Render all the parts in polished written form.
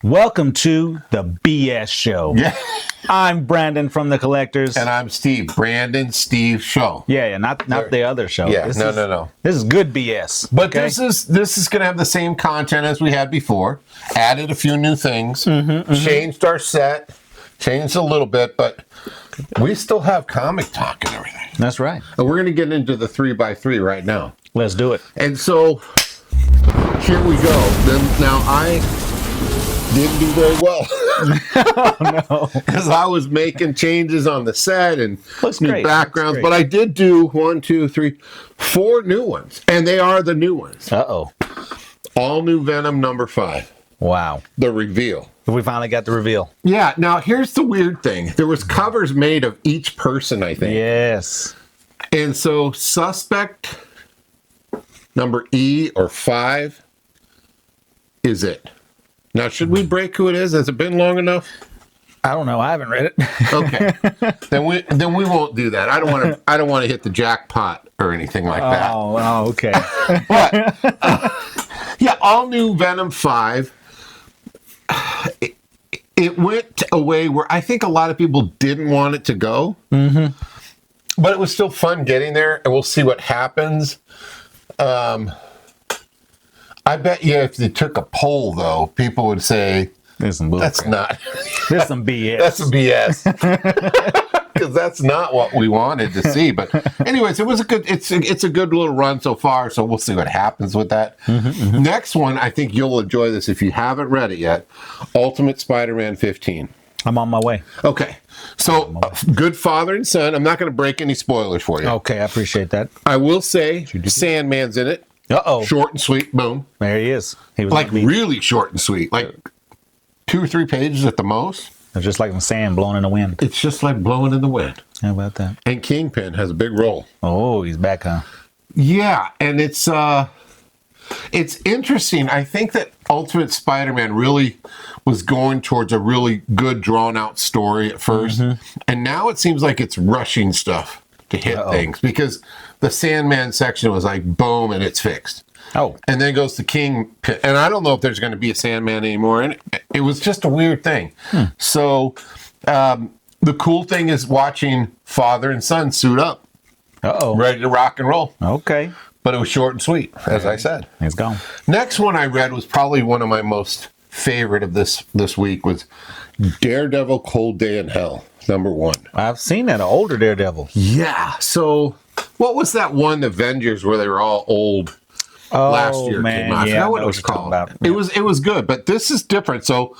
Welcome to the BS Show. Yeah. I'm Brandon from The Collectors. And I'm Steve. Brandon Steve Show. Yeah, not the other show. Yeah, This no. This is good BS. But okay? this is going to have the same content as we had before. Added a few new things. Changed our set. Changed a little bit, but we still have comic talk and everything. That's right. And we're going to get into the 3x3 right now. Let's do it. And so here we go. Now I didn't do very well. Oh, no. Because I was making changes on the set and Looks new great. backgrounds. Looks But great. I did do 4 new ones. And they are the new ones. Uh-oh. All new Venom number 5. Wow. The reveal. We finally got the reveal. Yeah. Now, here's the weird thing. There was covers made of each person, I think. Yes. And so suspect number E or 5 is it. Now, should we break who it is? Has it been long enough? I don't know. I haven't read it. Okay. then we won't do that. I don't want to hit the jackpot or anything like that. Oh, okay. But yeah, all new Venom 5. It went a way where I think a lot of people didn't want it to go. Mm-hmm. But it was still fun getting there, and we'll see what happens. I bet you if they took a poll, though, people would say, There's some that's not. There's some BS. That's some BS. Because that's not what we wanted to see. But anyways, it was a good. It's a good little run so far. So we'll see what happens with that. Next one, I think you'll enjoy this if you haven't read it yet. Ultimate Spider-Man 15. I'm on my way. Okay, so good father and son. I'm not going to break any spoilers for you. Okay, I appreciate that. I will say Sandman's in it. Uh-oh. Short and sweet. Boom. There he is. He was Like really short and sweet. Like 2 or 3 pages at the most. It's just like some sand blowing in the wind. It's just like blowing in the wind. How about that? And Kingpin has a big role. Oh, he's back, huh? Yeah, and it's interesting. I think that Ultimate Spider-Man really was going towards a really good drawn-out story at first, and now it seems like it's rushing stuff to hit things because the Sandman section was like boom and it's fixed. Oh. And then it goes to Kingpin, and I don't know if there's going to be a Sandman anymore, and it was just a weird thing. So the cool thing is watching father and son suit up, ready to rock and roll. Okay. But it was short and sweet, as I said. He's gone. Next one I read was probably one of my most favorite of this week was Daredevil Cold Day in Hell, number 1. I've seen that, an older Daredevil. Yeah. So what was that one, the Avengers, where they were all old? Last year man. came out. I Yeah, forgot I what know it was what you're talking called. about. It was good, but this is different. So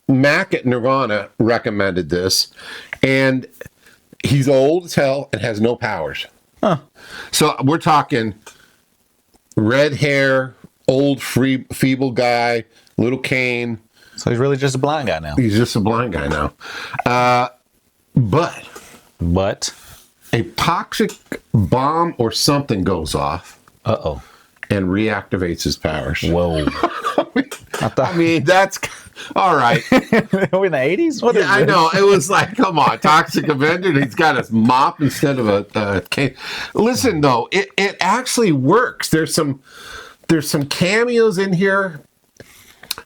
Mac at Nirvana recommended this, and he's old as hell and has no powers. Huh. So we're talking red hair, old, feeble guy, little cane. So he's really just a blind guy now. He's just a blind guy now. But a toxic bomb or something goes off Uh-oh. and reactivates his powers. Whoa. I mean, that's all right. Are we in the 80s? What is Yeah, I this? know. It was like, come on, Toxic Avenger. He's got his mop instead of a cane. Listen, though, it actually works. There's some cameos in here.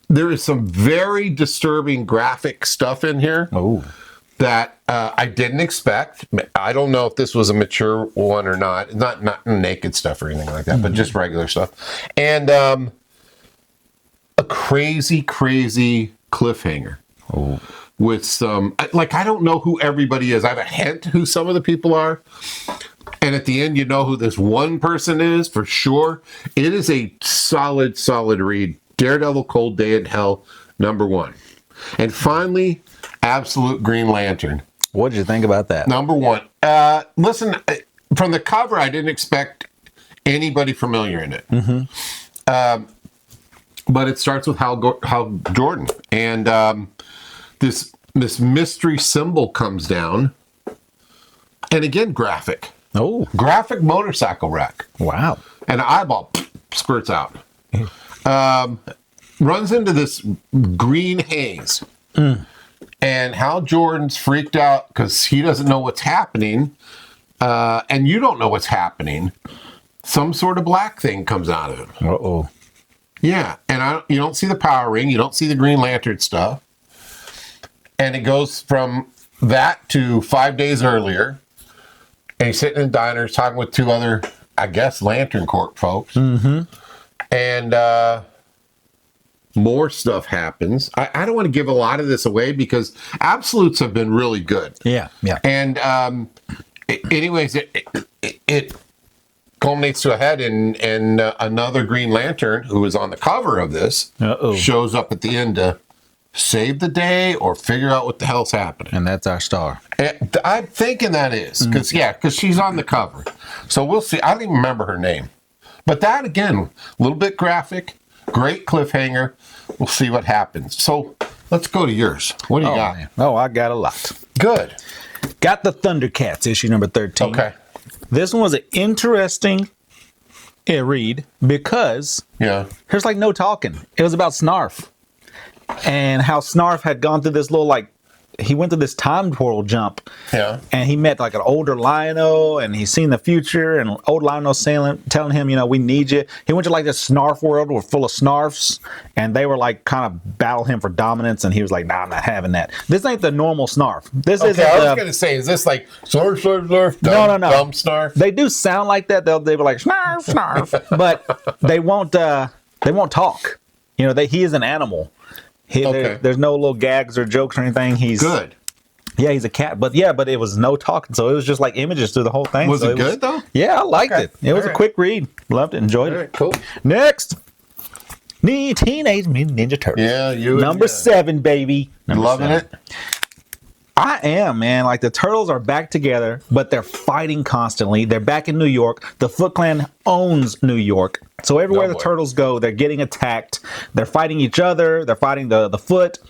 There is some very disturbing graphic stuff in here that I didn't expect. I don't know if this was a mature one or not. Not naked stuff or anything like that, but just regular stuff. And a crazy cliffhanger with some, like, I don't know who everybody is. I have a hint who some of the people are. And at the end, you know who this one person is for sure. It is a solid read. Daredevil Cold Day in Hell, number 1. And finally, Absolute Green Lantern. What did you think about that? Number 1. Listen, from the cover, I didn't expect anybody familiar in it. But it starts with Hal Jordan. And this mystery symbol comes down. And again, graphic. Oh. Graphic motorcycle wreck. Wow. And an eyeball spurts out. Runs into this green haze. And Hal Jordan's freaked out because he doesn't know what's happening. And you don't know what's happening. Some sort of black thing comes out of him. Uh-oh. Yeah, and you don't see the power ring, you don't see the Green Lantern stuff, and it goes from that to 5 days earlier, and he's sitting in diners talking with two other, I guess, Lantern Corps folks, and more stuff happens. I don't want to give a lot of this away because absolutes have been really good. Yeah. And anyways, it culminates to a head in another Green Lantern who is on the cover of this shows up at the end to save the day or figure out what the hell's happening. And that's our star. And I'm thinking that is because she's on the cover. So we'll see. I don't even remember her name. But that, again, a little bit graphic, great cliffhanger. We'll see what happens. So let's go to yours. What do you got? Man. Oh, I got a lot. Good. Got the Thundercats, issue number 13. Okay. This one was an interesting read because there's like no talking. It was about Snarf and how Snarf had gone through this little he went through this time portal jump. Yeah. And he met like an older Lion-O and he's seen the future and old Lion-O telling him, we need you. He went to like this Snarf world full of Snarfs and they were like kind of battle him for dominance and he was like, nah, I'm not having that. This ain't the normal Snarf. This isn't I was going to say, is this like Snarf, no. dumb Snarf? They do sound like that. They were like, Snarf, Snarf. But they won't talk. He is an animal. There's no little gags or jokes or anything. He's good. Yeah, he's a cat. But it was no talking. So it was just like images through the whole thing. Was it good though? Yeah, I liked it. It was a quick read. Loved it. Enjoyed it. Cool. Next. Teenage Mutant Ninja Turtles. Yeah, Number 7, baby. Loving it? I am, man. Like the Turtles are back together, but they're fighting constantly. They're back in New York. The Foot Clan owns New York. So everywhere the Turtles go, they're getting attacked. They're fighting each other. They're fighting the Foot.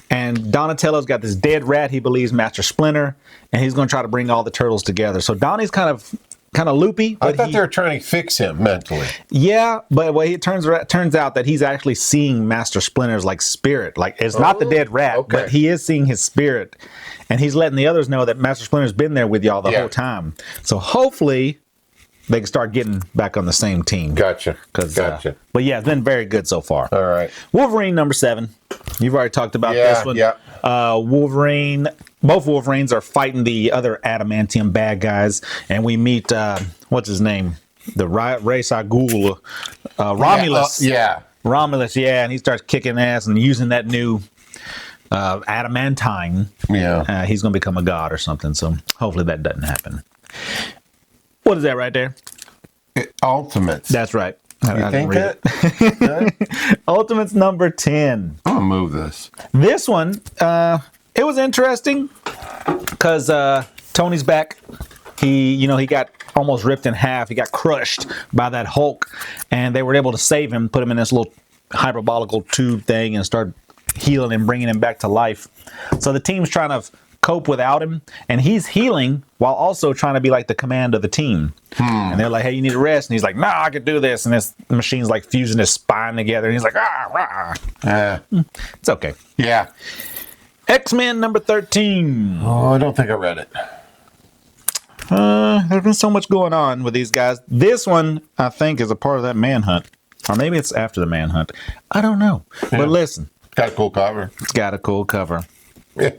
And Donatello's got this dead rat he believes Master Splinter, and he's going to try to bring all the Turtles together. So Donnie's kind of loopy. I thought they were trying to fix him mentally. Yeah, but it turns out that he's actually seeing Master Splinter's like spirit. Like it's not the dead rat, but he is seeing his spirit. And he's letting the others know that Master Splinter's been there with y'all the whole time. So hopefully they can start getting back on the same team. Gotcha. But yeah, it's been very good so far. All right. Wolverine number 7. You've already talked about this one. Yeah. Wolverine. Both Wolverines are fighting the other adamantium bad guys, and we meet what's his name, the Ra's al Ghul, Romulus. Romulus. Yeah, and he starts kicking ass and using that new adamantine. Yeah. He's going to become a god or something. So hopefully that doesn't happen. What is that right there? Ultimates. That's right. You think it? Ultimates number 10. I'm gonna move this. This one, it was interesting because Tony's back. He got almost ripped in half. He got crushed by that Hulk, and they were able to save him, put him in this little hyperbolical tube thing, and start healing and bringing him back to life. So the team's trying to cope without him, and he's healing while also trying to be like the command of the team. And they're like, hey, you need to rest, and he's like, nah, I can do this. And this machine's like fusing his spine together, and he's like, it's okay. Yeah. X-Men number 13. Oh, I don't think I read it. There's been so much going on with these guys. This one, I think, is a part of that manhunt, or maybe it's after the manhunt. I don't know. But listen, Got a cool cover. it's got a cool cover. Yeah.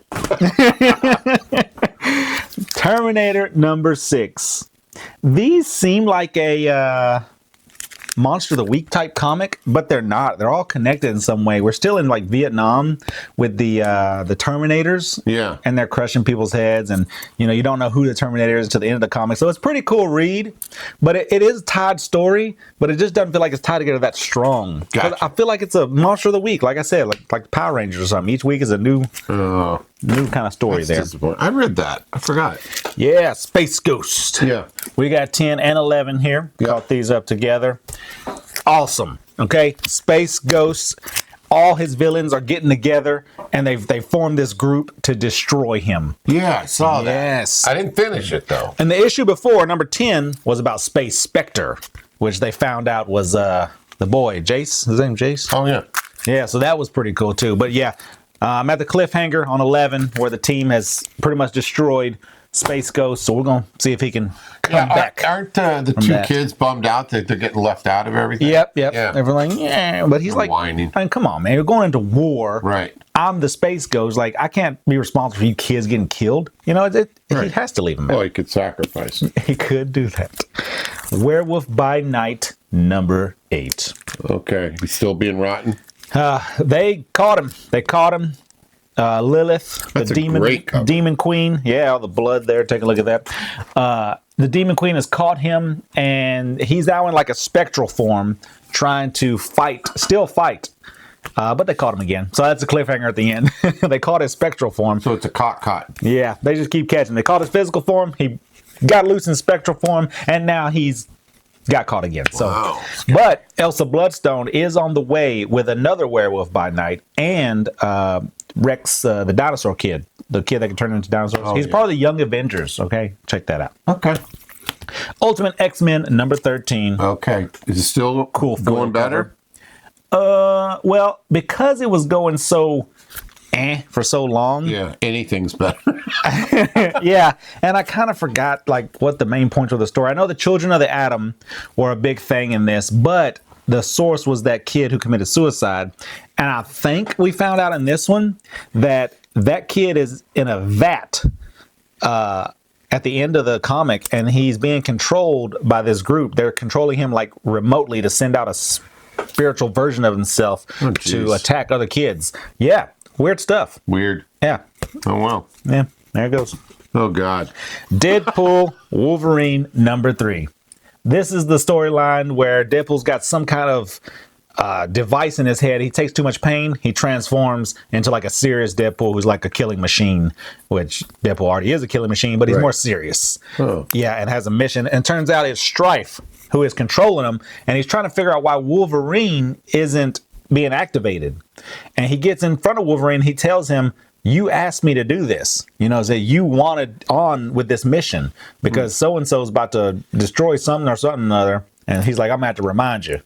Terminator number 6. These seem like a Monster of the Week type comic, but they're not. They're all connected in some way. We're still in like Vietnam with the Terminators. Yeah. And they're crushing people's heads, and you don't know who the Terminator is to the end of the comic. So it's a pretty cool read, but it is tied story, but it just doesn't feel like it's tied together that strong. Gotcha. I feel like it's a Monster of the Week, like I said, like Power Rangers or something. Each week is a new kind of story there. I read that. I forgot. Yeah, Space Ghost. Yeah. We got 10 and 11 here. Caught these up together. Awesome. Okay, Space Ghost. All his villains are getting together, and they formed this group to destroy him. Yeah, I saw that. Yes. I didn't finish it though. And the issue before, number 10, was about Space Spectre, which they found out was the boy, Jace. His name Jace? Oh yeah. Yeah, so that was pretty cool too. But yeah, I'm at the cliffhanger on 11 where the team has pretty much destroyed Space Ghost. So we're gonna see if he can come back. Aren't the two kids bummed out that they're getting left out of everything? Yep. Yeah. Everyone's like, yeah, but he's like, whining. I mean, come on, man, you're going into war. Right. I'm the Space Ghost. Like, I can't be responsible for you kids getting killed. You know, he has to leave them out. Well, he could sacrifice. He could do that. Werewolf by Night, number 8. Okay, he's still being rotten. They caught him. Lilith, That's the demon queen. Yeah, all the blood there. Take a look at that. The demon queen has caught him, and he's now in like a spectral form, trying to still fight. But they caught him again. So that's a cliffhanger at the end. They caught his spectral form. So it's a caught. Yeah, they just keep catching. They caught his physical form. He got loose in spectral form, and now he's got caught again. So, wow. But Elsa Bloodstone is on the way with another werewolf by night, and Rex, the dinosaur kid, the kid that can turn into dinosaurs. He's part of the Young Avengers. Okay, check that out. Okay. Ultimate X-Men number 13. Okay, is it still cool? Going better? Well, because it was going so for so long. Yeah, anything's better. Yeah, and I kind of forgot like what the main point of the story. I know the Children of the Atom were a big thing in this, but the source was that kid who committed suicide. And I think we found out in this one that kid is in a vat at the end of the comic, and he's being controlled by this group. They're controlling him like remotely to send out a spiritual version of himself to attack other kids. Yeah, weird stuff. Weird. Yeah. Oh, wow. Yeah, there it goes. Oh, God. Deadpool Wolverine number 3. This is the storyline where Deadpool's got some kind of device in his head. He takes too much pain. He transforms into like a serious Deadpool who's like a killing machine, which Deadpool already is a killing machine, but he's more serious. Oh. Yeah, and has a mission. And turns out it's Strife who is controlling him, and he's trying to figure out why Wolverine isn't being activated. And he gets in front of Wolverine. He tells him, you asked me to do this, that you wanted on with this mission because so-and-so is about to destroy something or something or other. And he's like, I'm going to have to remind you.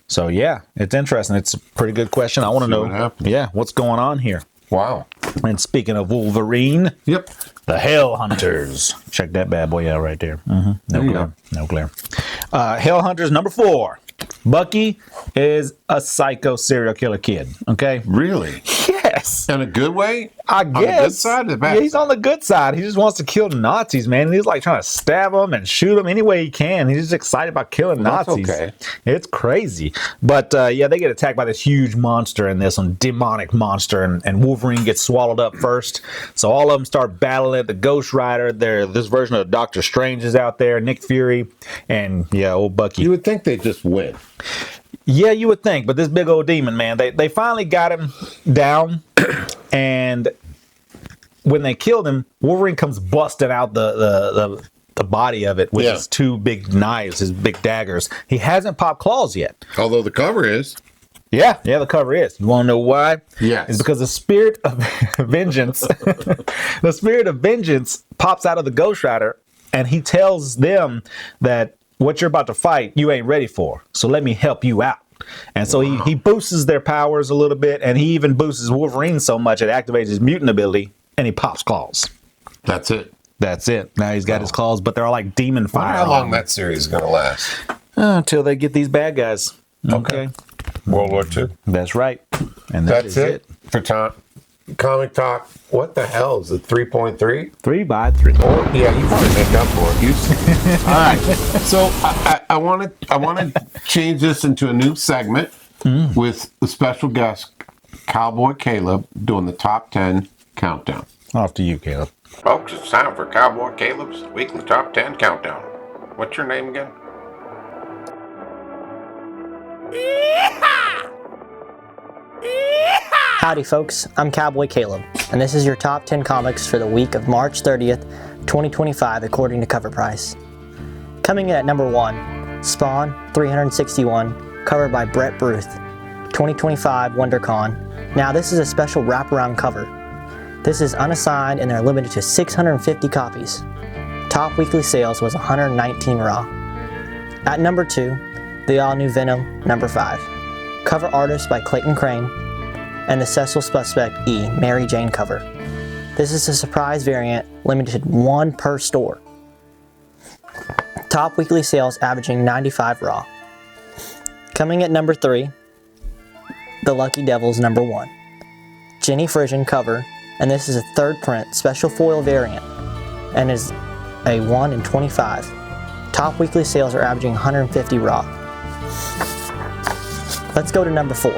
So, yeah, it's interesting. It's a pretty good question. I want to know, what's going on here. Wow. And speaking of Wolverine, the Hell Hunters. Check that bad boy out right there. Mm-hmm. No glare. Hell Hunters number 4. Bucky is a psycho serial killer kid. Okay. Really? Yes. In a good way? I guess. On the good side or the bad? Yeah, he's on the good side. He just wants to kill Nazis, man. And he's like trying to stab them and shoot them any way he can. He's just excited about killing Nazis. That's okay. It's crazy. But they get attacked by this huge monster in this one, demonic monster, and Wolverine gets swallowed up first. So all of them start battling. The Ghost Rider, this version of Doctor Strange is out there, Nick Fury, and old Bucky. You would think they'd just win. Yeah, you would think, but this big old demon, man, they finally got him down, and when they killed him, Wolverine comes busting out the body of it with his 2 big knives, his big daggers. He hasn't popped claws yet. Although the cover is. Yeah, the cover is. You want to know why? Yes. It's because the spirit of vengeance, the spirit of vengeance pops out of the Ghost Rider, and he tells them that what you're about to fight, you ain't ready for. So let me help you out. And so he boosts their powers a little bit, and he even boosts Wolverine so much it activates his mutant ability, and he pops claws. That's it. Now he's got his claws, but they're all like demon fire. How long that series is going to last? Until they get these bad guys. Okay. World War II. That's right. And that's it. For Comic Talk. What the hell is it? 3.3? 3x3. Oh, yeah, you probably make up for it. All right. So I want to change this into a new segment with a special guest, Cowboy Caleb, doing the top 10 countdown. Off to you, Caleb. Folks, it's time for Cowboy Caleb's weekly top 10 countdown. What's your name again? Howdy folks, I'm Cowboy Caleb, and this is your top 10 comics for the week of March 30th, 2025 according to cover price. Coming in at number 1, Spawn 361, cover by Brett Bruth, 2025 WonderCon. Now this is a special wraparound cover. This is unassigned and they're limited to 650 copies. Top weekly sales was 119 raw. At number 2, the all-new Venom number 5. Cover artist by Clayton Crane, and the Cecil Suspect E. Mary Jane cover. This is a surprise variant, limited 1 per store. Top weekly sales averaging 95 raw. Coming at number 3, the Lucky Devils number 1. Jenny Frisian cover, and this is a 3rd print special foil variant, and is a 1 in 25. Top weekly sales are averaging 150 raw. Let's go to number 4,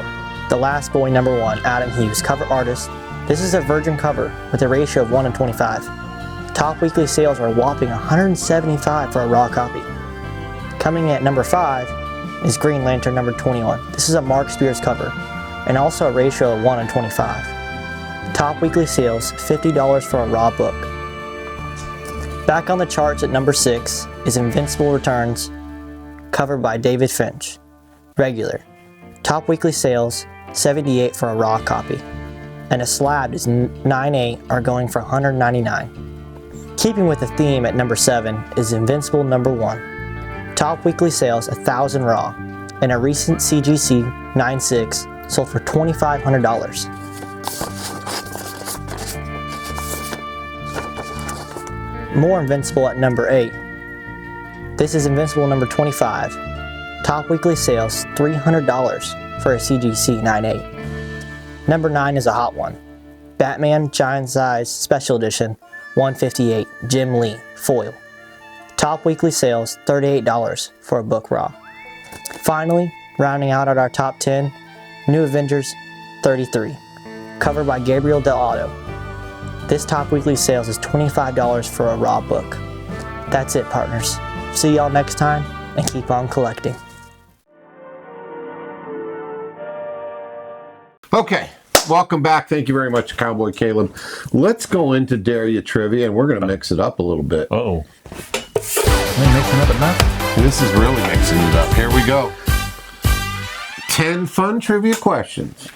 the Last Boy number 1, Adam Hughes, cover artist. This is a virgin cover with a ratio of 1 in 25. Top weekly sales are a whopping 175 for a raw copy. Coming at number 5 is Green Lantern number 21. This is a Mark Spears cover, and also a ratio of 1 in 25. Top weekly sales, $50 for a raw book. Back on the charts at number 6 is Invincible Returns, covered by David Finch. Regular. Top weekly sales, $78 for a raw copy. And a slab is 9.8 are going for $199. Keeping with the theme at number 7 is Invincible number 1. Top weekly sales, 1,000 raw. And a recent CGC 9.6 sold for $2,500. More Invincible at number 8. This is Invincible number 25. Top weekly sales, $300 for a CGC 9.8. Number 9 is a hot one. Batman Giant Size Special Edition 158 Jim Lee foil. Top weekly sales, $38 for a book raw. Finally, rounding out at our top 10, New Avengers 33, covered by Gabriel Del Otto. This top weekly sales is $25 for a raw book. That's it, partners. See y'all next time, and keep on collecting. Okay, welcome back. Thank you very much, Cowboy Caleb. Let's go into Dare Ya Trivia, and we're going to mix it up a little bit. Uh-oh. We're mixing up enough? This is really mixing it up. Here we go. 10 fun trivia questions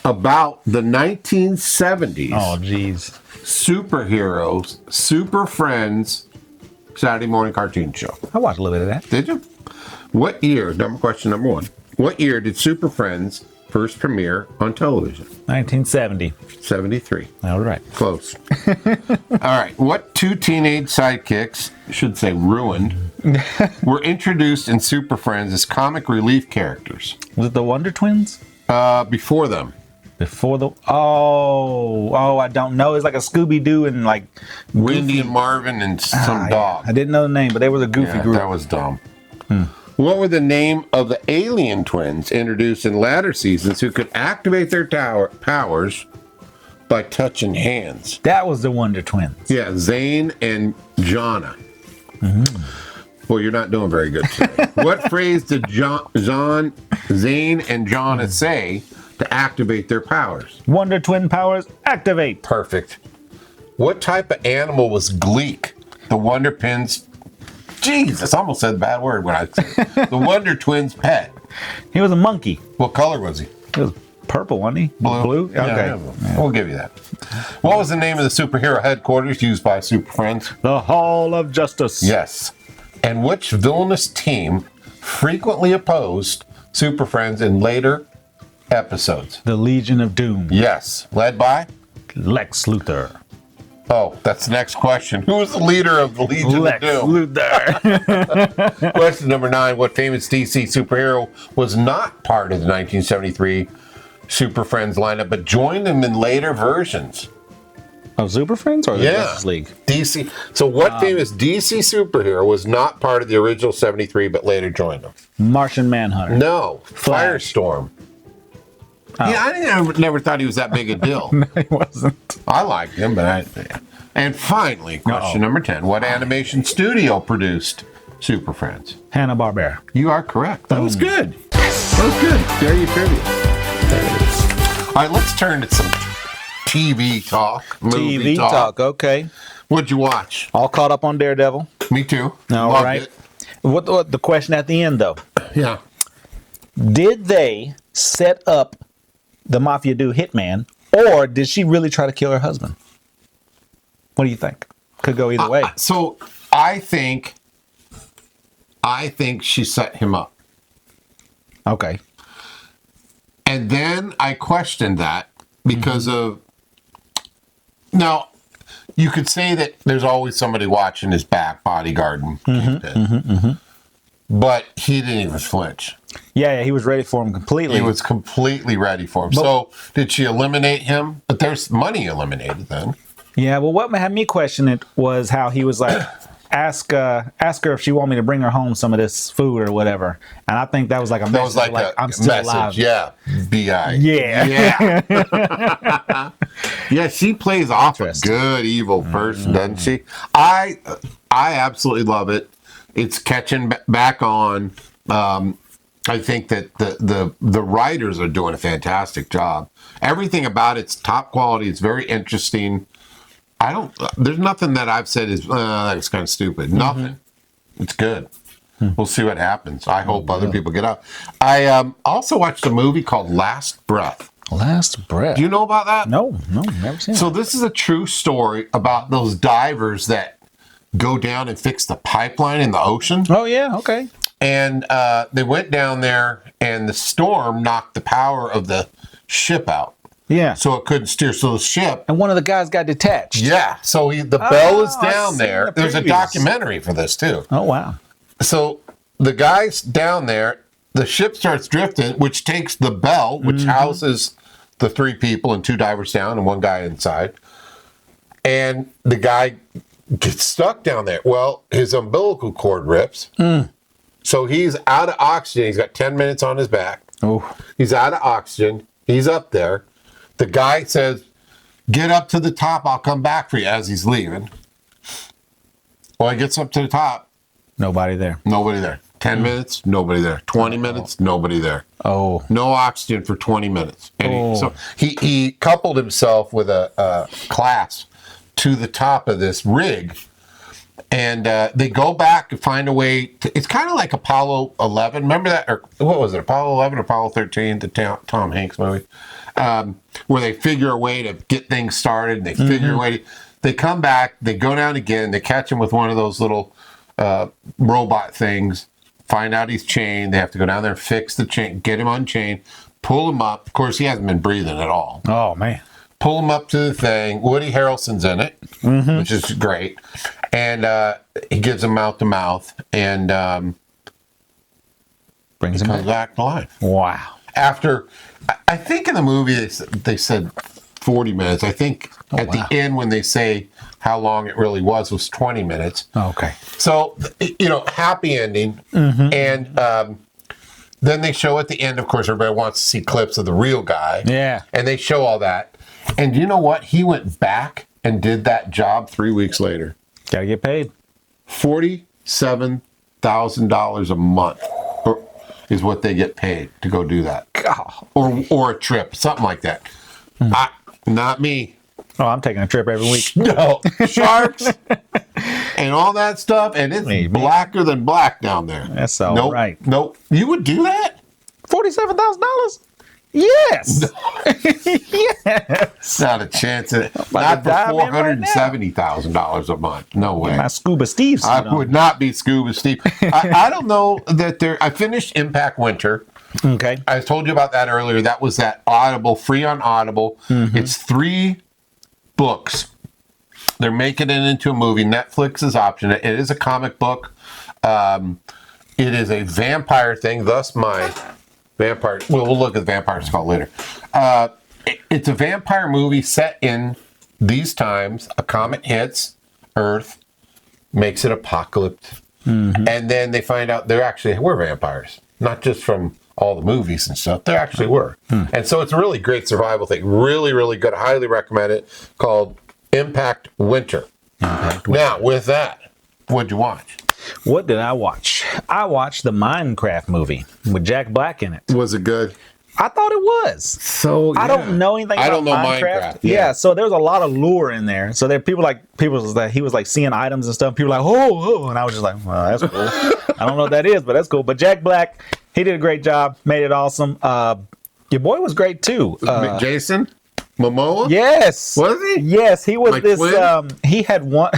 about the 1970s. Oh, geez. Superheroes, Super Friends, Saturday morning cartoon show. I watched a little bit of that. Did you? What year, question number 1, what year did Super Friends first premiere on television? 1970. 73. All right. Close. All right. What 2 teenage sidekicks, should say ruined, were introduced in Super Friends as comic relief characters? Was it the Wonder Twins? Before them. Before the... Oh, I don't know. It's like a Scooby-Doo and like... Wendy and Marvin and some dog. I didn't know the name, but they were the goofy group. That was dumb. What were the name of the alien twins introduced in latter seasons who could activate their powers by touching hands? That was the Wonder Twins. Yeah, Zane and Jonna. Well, you're not doing very good today. What phrase did Zane and Jonna say to activate their powers? Wonder Twin powers activate. Perfect. What type of animal was Gleek, the Wonder Pins? Jesus, I almost said a bad word when I said it. The Wonder Twins' pet. He was a monkey. What color was he? He was purple, wasn't he? Blue. Okay. Yeah. We'll give you that. What was the name of the superhero headquarters used by Super Friends? The Hall of Justice. Yes. And which villainous team frequently opposed Super Friends in later episodes? The Legion of Doom. Yes. Led by? Lex Luthor. Oh, that's the next question. Who was the leader of the Legion Lex of Doom? Luthor. Question number 9. What famous DC superhero was not part of the 1973 Super Friends lineup, but joined them in later versions? Of Super Friends or the Yeah. Justice League? DC. So what famous DC superhero was not part of the original 73, but later joined them? Martian Manhunter. No. Flash. Firestorm. Yeah, I never thought he was that big a deal. No, he wasn't. I liked him, but And finally, question number 10. What animation studio produced Super Friends? Hanna-Barbera. You are correct. That was good. That was good. There you trivia. All right, let's turn to some TV talk. Movie TV talk. Okay. What'd you watch? All caught up on Daredevil. Me too. All Loved right. it. What the question at the end, though? Yeah. Did they set up the Mafia dude Hitman, or did she really try to kill her husband? What do you think? Could go either way. So I think she set him up. Okay. And then I questioned that because of Now, you could say that there's always somebody watching his back, bodyguard and Kingpin. But he didn't even flinch. Yeah, he was ready for him completely. He was completely ready for him. So, did she eliminate him? But there's money eliminated then. Yeah, well, what had me question it was how he was like, ask her if she want me to bring her home some of this food or whatever. And I think that was like a message. That was like a I'm still message. alive. Yeah. B.I. Yeah. Yeah. Yeah, she plays off a good evil person, doesn't she? I absolutely love it. It's catching back on. I think that the writers are doing a fantastic job. Everything about it's top quality. It's very interesting. There's nothing that I've said is that's kind of stupid. Nothing. It's good. We'll see what happens. I hope other people get out. I also watched a movie called Last Breath. Last Breath. Do you know about that? No, never seen it. So this is a true story about those divers that go down and fix the pipeline in the ocean. Oh, yeah, okay. And they went down there, and the storm knocked the power of the ship out. Yeah. So it couldn't steer. So the ship. And one of the guys got detached. Yeah. So the bell is I've down seen there. the There's a previews. documentary for this, too. Oh, wow. So the guy's down there. The ship starts drifting, which takes the bell, which houses the 3 people and 2 divers down and 1 guy inside. And the guy gets stuck down there. Well, his umbilical cord rips. So he's out of oxygen. He's got 10 minutes on his back. Oh. He's out of oxygen. He's up there. The guy says, "Get up to the top. I'll come back for you," as he's leaving. Well, he gets up to the top. Nobody there. Nobody there. 10 minutes, nobody there. 20 minutes, nobody there. Oh. No oxygen for 20 minutes. And he coupled himself with a class to the top of this rig. And they go back and find a way. It's kind of like Apollo 11. Remember that? Or what was it? Apollo 11 or Apollo 13? The Tom Hanks movie. Where they figure a way to get things started. And they figure a way to... They come back. They go down again. They catch him with one of those little robot things. Find out he's chained. They have to go down there and fix the chain. Get him unchained. Pull him up. Of course, he hasn't been breathing at all. Oh, man. Pull him up to the thing. Woody Harrelson's in it, which is great. And he gives him mouth to mouth and Brings him comes back to life. Wow. After, I think in the movie they said 40 minutes. I think at the end when they say how long it really was 20 minutes. Okay. So, happy ending. And then they show at the end, of course, everybody wants to see clips of the real guy. Yeah. And they show all that. And you know what? He went back and did that job 3 weeks later. Gotta get paid. $47,000 a month is what they get paid to go do that. God. Or a trip, something like that. Not me. Oh, I'm taking a trip every week. No. Sharks and all that stuff. And it's blacker than black down there. That's all right. Nope. You would do that? $47,000? Yes. Yes. Not a chance. Not for $470,000 a month. No way. My Scuba Steve suit I on. would not be Scuba Steve. I don't know that I finished Impact Winter. Okay. I told you about that earlier. That was that Audible, free on Audible. It's 3 books. They're making it into a movie. Netflix is option. It is a comic book. It is a vampire thing, thus my vampire. Well, we'll look at the vampire skull later. It's a vampire movie set in these times. A comet hits Earth, makes it apocalypse. And then they find out there actually were vampires. Not just from all the movies and stuff. There actually were. And so it's a really great survival thing. Really, really good. I highly recommend it. Called Impact Winter. Now, with that, what'd you watch? What did I watch? I watched the Minecraft movie with Jack Black in it. Was it good? I thought it was. So I don't know anything about I don't know Minecraft. Yeah. So there's a lot of lure in there. So there are people was like he was like seeing items and stuff. People were like, oh, and I was just like, well, that's cool. I don't know what that is, but that's cool. But Jack Black, he did a great job, made it awesome. Your boy was great too. Jason Momoa? Yes. Was he? Yes, he was Like this. Quinn? He had won.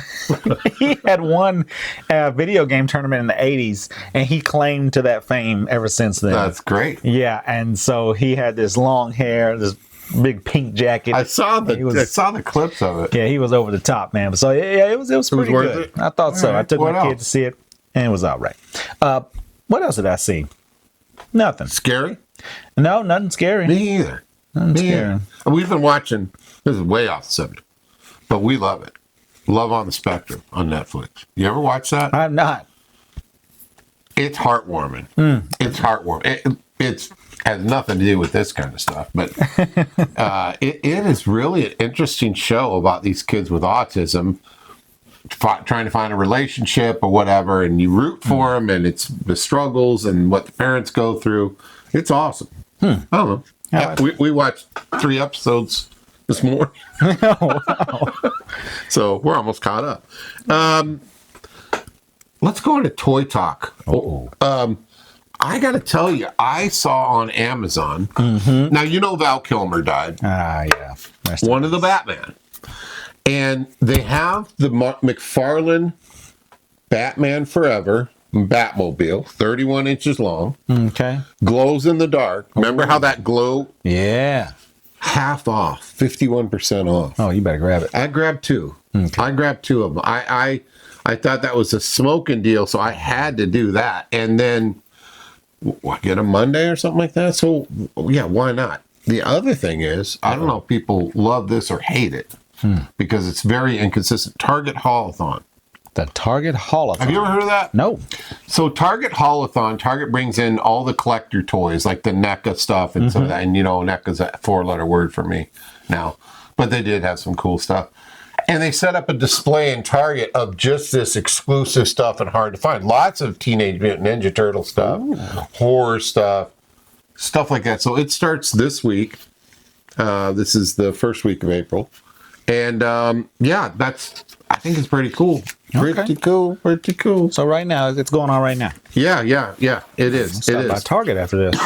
He had won a video game tournament in the '80s, and he claimed to that fame ever since then. That's great. Yeah, and so he had this long hair, this big pink jacket. I saw the He was- I saw the clips of it. Yeah, he was over the top, man. So yeah, it was pretty worth good. it? I thought so. All right. I took What my kid else? to see it, and it was all right. What else did I see? Nothing. Scary? No, nothing scary. Me either. Nothing Me scary. either. We've been watching. This is way off the subject, but we love it. Love on the Spectrum on Netflix. You ever watch that? I'm not. It's heartwarming. It's heartwarming. It's has nothing to do with this kind of stuff, but it is really an interesting show about these kids with autism trying to find a relationship or whatever, and you root for them, and it's the struggles and what the parents go through. It's awesome. I don't know. Yeah, we watched 3 episodes this morning, so we're almost caught up. Let's go into Toy Talk. I got to tell you, I saw on Amazon. Now, you know Val Kilmer died. Yeah. One of the Batman. And they have the McFarlane Batman Forever Batmobile, 31 inches long, Okay. glows in the dark. Remember how that glow? Yeah. Half off, 51% off. Oh, you better grab it. I grabbed 2. Okay. I grabbed 2 of them. I thought that was a smoking deal, so I had to do that. And then get a Monday or something like that. So yeah, why not? The other thing is, I don't know if people love this or hate it because it's very inconsistent. Target Haulathon. The Target Haulathon. Have you ever heard of that? No. So Target Haulathon, Target brings in all the collector toys like the NECA stuff and some of that. And you know, NECA's a 4-letter word for me now, but they did have some cool stuff. And they set up a display in Target of just this exclusive stuff and hard to find. Lots of Teenage Mutant Ninja Turtle stuff, horror stuff like that. So it starts this week. This is the first week of April. And yeah, I think it's pretty cool. Pretty cool. So right now, it's going on right now. Yeah. It is. Stop by Target after this.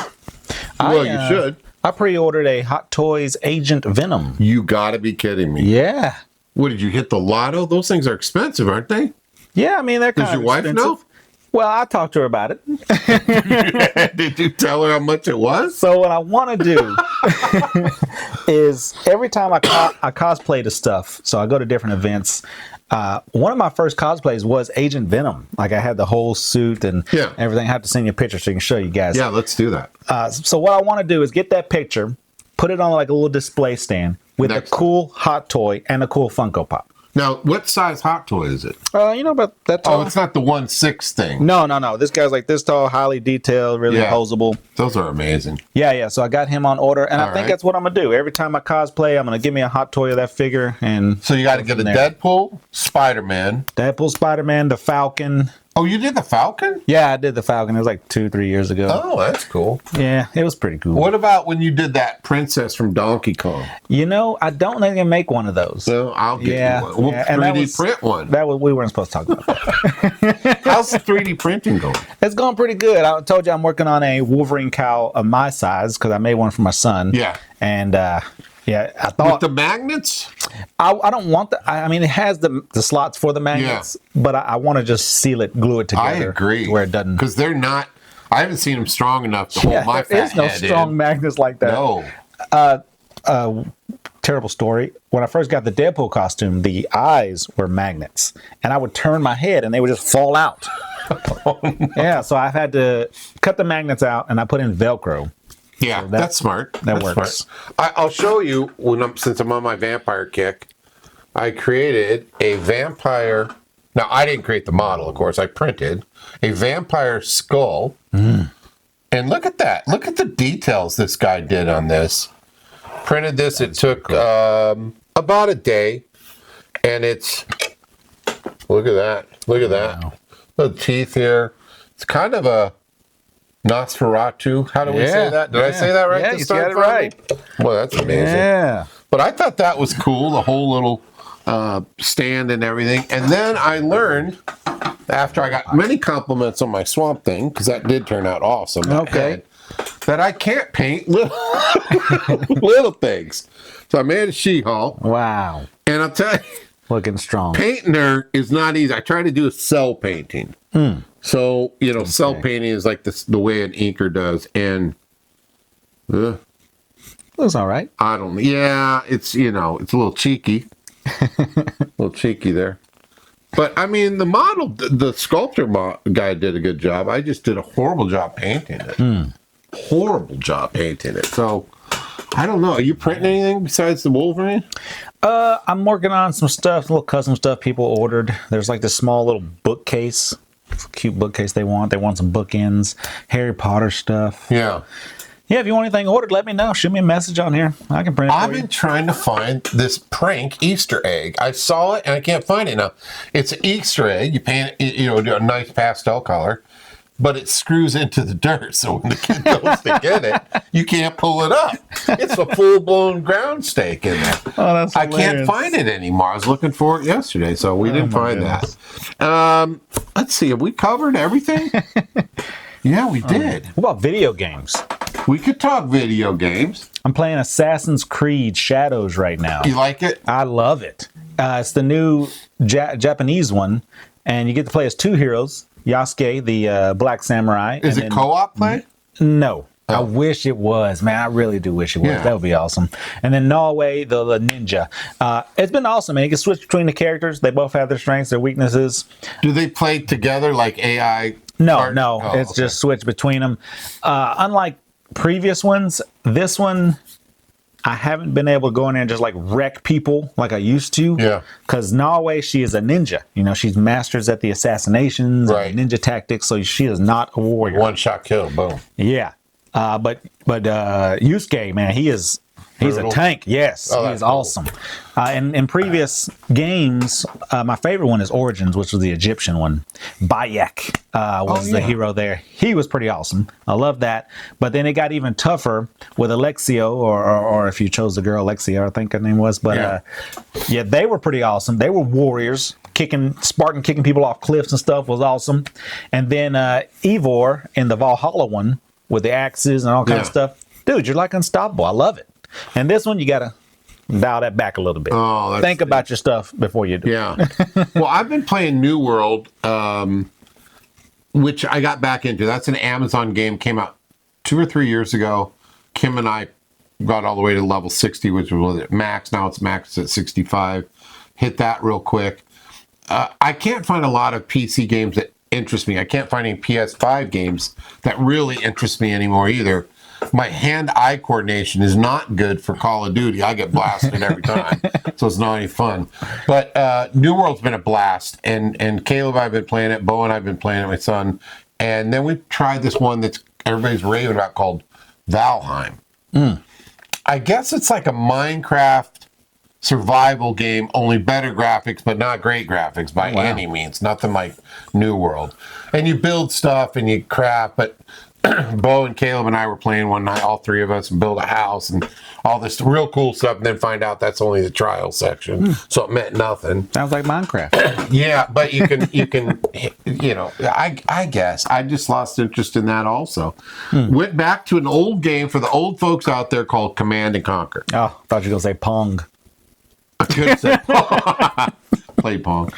Well, you should. I pre-ordered a Hot Toys Agent Venom. You gotta be kidding me. Yeah. What, did you hit the lotto? Those things are expensive, aren't they? Yeah, I mean, they're kind Does of your wife expensive. know? Well, I talked to her about it. Did you tell her how much it was? So what I want to do is every time I cosplay the stuff, so I go to different events. One of my first cosplays was Agent Venom. Like I had the whole suit and everything. I have to send you a picture so you can show you guys. Yeah, let's do that. So what I want to do is get that picture, put it on like a little display stand with a cool hot toy and a cool Funko Pop. Now, what size Hot Toy is it? About that tall. Oh, it's not the 1/6 thing. No. This guy's like this tall, highly detailed, really posable. Those are amazing. Yeah. So I got him on order, and I think right. that's what I'm gonna do. Every time I cosplay, I'm gonna give me a hot toy of that figure, and So you got to get a Deadpool, Spider-Man. Deadpool, Spider-Man, the Falcon. Oh, you did the Falcon? Yeah, I did the Falcon. It was like 2-3 years ago. Oh, that's cool. Yeah, it was pretty cool. What about when you did that princess from Donkey Kong? You know, I don't think they make one of those. So I'll get you one. We'll and that 3D print one. We weren't supposed to talk about that. How's the 3D printing going? It's going pretty good. I told you I'm working on a Wolverine cowl of my size because I made one for my son. Yeah. And yeah, I thought With the magnets? I don't want I mean, it has the slots for the magnets, but I want to just seal it, glue it together. I agree. To where it doesn't. Because they're not. I haven't seen them strong enough to hold my there fat is no head strong in. magnets like that. No. Terrible story. When I first got the Deadpool costume, the eyes were magnets, and I would turn my head, and they would just fall out. Yeah, so I've had to cut the magnets out, and I put in Velcro. Yeah, So that's smart. That That's works. smart. I'll show you since I'm on my vampire kick. I created a vampire. Now I didn't create the model, of course. I printed a vampire skull, and look at that. Look at the details this guy did on this. Printed this. It took about a day, and it's. Look at that. Look at that. Wow. The teeth here. It's kind of a Nosferatu. How do we say that? Did I say that right? Yeah, to you start got it right. Well, that's amazing. Yeah. But I thought that was cool, the whole little stand and everything. And then I learned, after I got many compliments on my Swamp Thing, because that did turn out awesome, Okay. that I can't paint little, little things. So I made a She-Hulk. Wow. And I'll tell you, Looking strong. painting her is not easy. I try to do a cell painting. So, cell painting is like the way an inker does. And Looks all right. I don't. Yeah, it's it's a little cheeky, a little cheeky there. But I mean, the model, the sculptor guy did a good job. I just did a horrible job painting it. Horrible job painting it. So I don't know. Are you printing anything besides the Wolverine? I'm working on some stuff, little custom stuff people ordered. There's like this small little bookcase. It's a cute bookcase they want. They want some bookends, Harry Potter stuff. Yeah. Yeah, if you want anything ordered, let me know. Shoot me a message on here. I can print it I've for you. been trying to find this prank Easter egg. I saw it and I can't find it now. It's an Easter egg. You paint it, do a nice pastel color, but it screws into the dirt. So when the kid goes to get it, you can't pull it up. It's a full-blown ground stake in there. Oh, that's I can't find it anymore. I was looking for it yesterday, so we didn't find that. Let's see. Have we covered everything? Yeah, we did. What about video games? We could talk video games. I'm playing Assassin's Creed Shadows right now. You like it? I love it. It's the new Japanese one, and you get to play as two heroes. Yasuke, the black samurai. Is it co-op play? No. I wish it was, man. I really do wish it was. Yeah. That would be awesome. And then Norway, the ninja. It's been awesome, man. You can switch between the characters. They both have their strengths, their weaknesses. Do they play together like AI? No, Oh, it's just switch between them. Unlike previous ones, this one, I haven't been able to go in there and just like wreck people like I used to. Yeah. Because Norway, she is a ninja. She's masters at the assassinations, Right. and ninja tactics. So she is not a warrior. One shot kill, boom. Yeah. But Yusuke, man, he's Brutal. a tank. Yes, Oh, he that's is cool. awesome. In previous games, my favorite one is Origins, which was the Egyptian one. Bayek was the hero there. He was pretty awesome. I love that. But then it got even tougher with Alexio, or if you chose the girl, Alexia, I think her name was. But yeah, they were pretty awesome. They were warriors. Spartan kicking people off cliffs and stuff was awesome. And then Eivor in the Valhalla one with the axes and all kinds of stuff. Dude, you're like unstoppable. I love it. And this one, you got to dial that back a little bit. Oh, Think about your stuff before you do. Yeah. Well, I've been playing New World, which I got back into. That's an Amazon game. Came out 2 or 3 years ago. Kim and I got all the way to level 60, which was at max. Now it's max at 65. Hit that real quick. I can't find a lot of PC games that interest me. I can't find any PS5 games that really interest me anymore either. My hand-eye coordination is not good for Call of Duty. I get blasted every time, so it's not any fun. But New World's been a blast, and Caleb and I have been playing it. Bo and I have been playing it, my son. And then we tried this one that's everybody's raving about called Valheim. I guess it's like a Minecraft survival game, only better graphics, but not great graphics by any means. Nothing like New World. And you build stuff and you craft, but Bo and Caleb and I were playing one night, all three of us, and build a house and all this real cool stuff, and then find out that's only the trial section, so it meant nothing. Sounds like Minecraft. Yeah, but you can, I guess I just lost interest in that also. Went back to an old game for the old folks out there called Command and Conquer. Oh, thought you were going to say Pong. I could have said play Pong.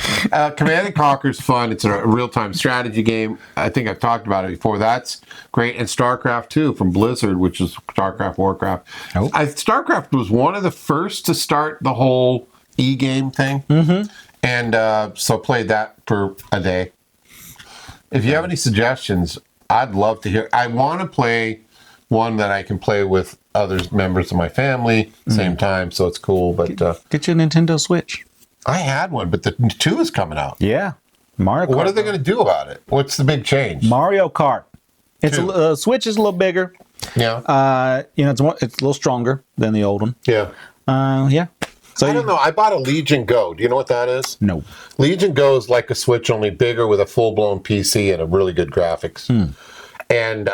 Command and Conquer is fun. It's a real-time strategy game. I think I've talked about it before. That's great. And StarCraft 2 from Blizzard, which is StarCraft, Warcraft. Oh. StarCraft was one of the first to start the whole e-game thing. And so played that for a day. If you have any suggestions, I'd love to hear. I want to play one that I can play with other members of my family same time, so it's cool. But Get you a Nintendo Switch. I had one, but the 2 is coming out. Yeah. Mario Kart. What are they going to do about it? What's the big change? Mario Kart. It's Switch is a little bigger. Yeah. It's a little stronger than the old one. Yeah. Yeah. So I don't know. I bought a Legion Go. Do you know what that is? No. Legion Go is like a Switch, only bigger with a full-blown PC and a really good graphics. And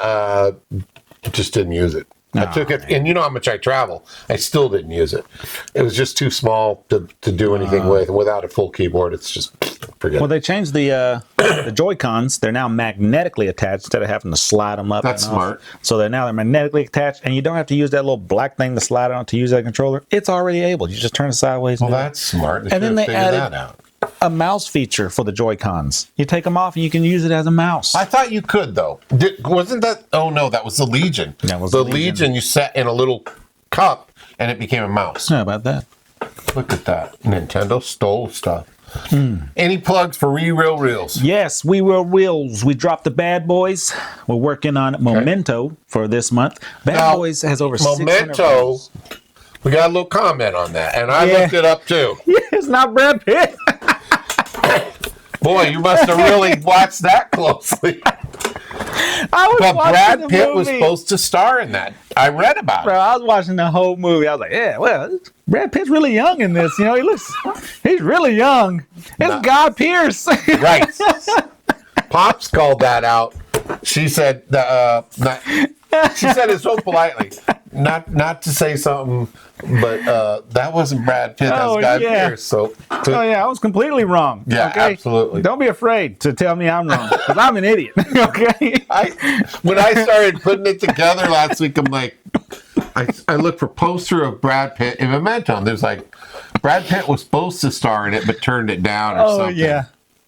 just didn't use it. I took it, and you know how much I travel. I still didn't use it. It was just too small to do anything with. And without a full keyboard, it's just forget Well, it. they changed the Joy-Cons. They're now magnetically attached instead of having to slide them up. That's and off. smart. So they're magnetically attached, and you don't have to use that little black thing to slide on to use that controller. It's already able. You just turn it sideways. Well, that's smart. And then they figured added that out. a mouse feature for the Joy-Cons. You take them off, and you can use it as a mouse. I thought you could, though. Wasn't that? Oh, no, that was the Legion. That was the the Legion. Legion. You sat in a little cup, and it became a mouse. How about that? Look at that. Nintendo stole stuff. Any plugs for Real Reels? Yes, we will reels. We dropped the Bad Boys. We're working on Memento for this month. Bad Now, Boys has over 600 Memento, views. we got a little comment on that, and I Yeah. looked it up too. Yeah, it's not Brad Pitt. Boy, you must have really watched that closely. I was But watching Brad the Pitt was movie. supposed to star in that. I read about Bro, it. I was watching the whole movie. I was like, yeah, well, Brad Pitt's really young in this. You know, he's really young. It's Guy Pearce. Right. Pops called that out. She said, she said it so politely, not to say something, but that wasn't Brad Pitt. That was Guy Pearce. So, Oh yeah, I was completely wrong. Yeah, okay? absolutely. Don't be afraid to tell me I'm wrong, because I'm an idiot. Okay. when I started putting it together last week, I'm like, I looked for poster of Brad Pitt in Memento. And there's like, Brad Pitt was supposed to star in it, but turned it down or something.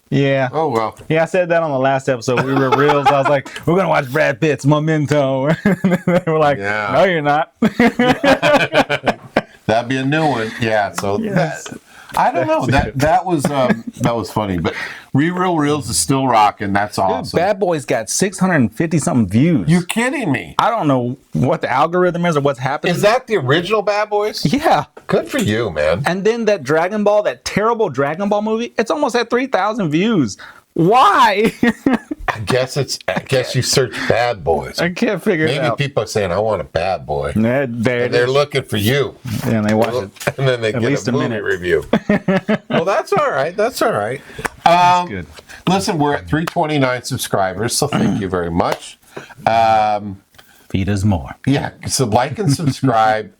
Yeah. Oh, well. Yeah, I said that on the last episode. We were reels. I was like, we're going to watch Brad Pitt's Memento. And they were like, Yeah. no, you're not. That'd be a new one. Yeah. So Yes. I don't know. That was funny. But Real Reels is still rocking. That's awesome. Bad Boys got 650 something views. You're kidding me. I don't know what the algorithm is or what's happening. Is that the original Bad Boys? Yeah. Good for you, man. And then that Dragon Ball, that terrible Dragon Ball movie, it's almost at 3,000 views. Why? I guess you search Bad Boys. I can't figure it Maybe out. people are saying, I want a bad boy. There And it they're is. looking for you. And they watch it. And then they At get least a a movie minute. review. Well, that's all right. That's all right. Good. Listen, we're at 329 subscribers, so thank you very much. Feed us more. Yeah, so like and subscribe.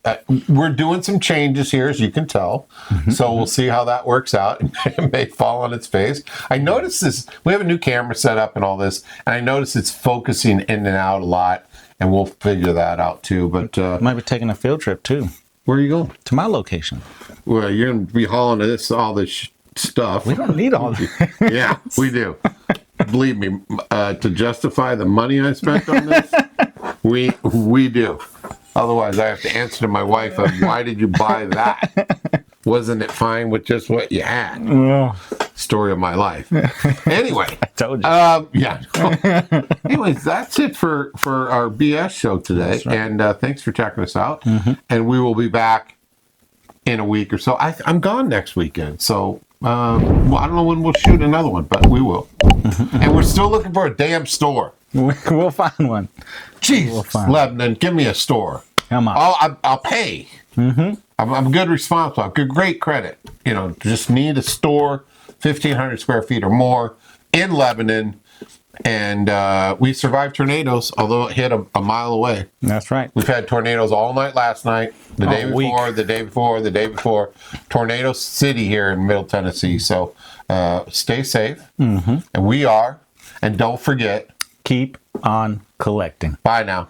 We're doing some changes here, as you can tell. So we'll see how that works out. It may fall on its face. I noticed this. We have a new camera set up and all this, and I noticed it's focusing in and out a lot, and we'll figure that out too. But Might be taking a field trip too where are you going? to my location. Well, you're going to be hauling all this stuff. We don't need all that. Yeah, we do. Believe me, to justify the money I spent on this, we do. Otherwise, I have to answer to my wife of why did you buy that? Wasn't it fine with just what you had? Well, Story of my life. Anyway, told you. yeah. Anyways, that's it for our BS show today. right. And thanks for checking us out. And we will be back in a week or so. I'm gone next weekend, so well, I don't know when we'll shoot another one, but we will. And we're still looking for a damn store. We'll find one. Jesus, find Lebanon, give me a store. Come on. I'll pay. I'm good, responsible. I've got great credit. You know, just need a store, 1,500 square feet or more in Lebanon. And we survived tornadoes, although it hit a mile away. That's right. We've had tornadoes all night last night, the day All week. before, the day before, the day before. Tornado City here in Middle Tennessee. So stay safe. And we are. And don't forget. Keep on collecting. Bye now.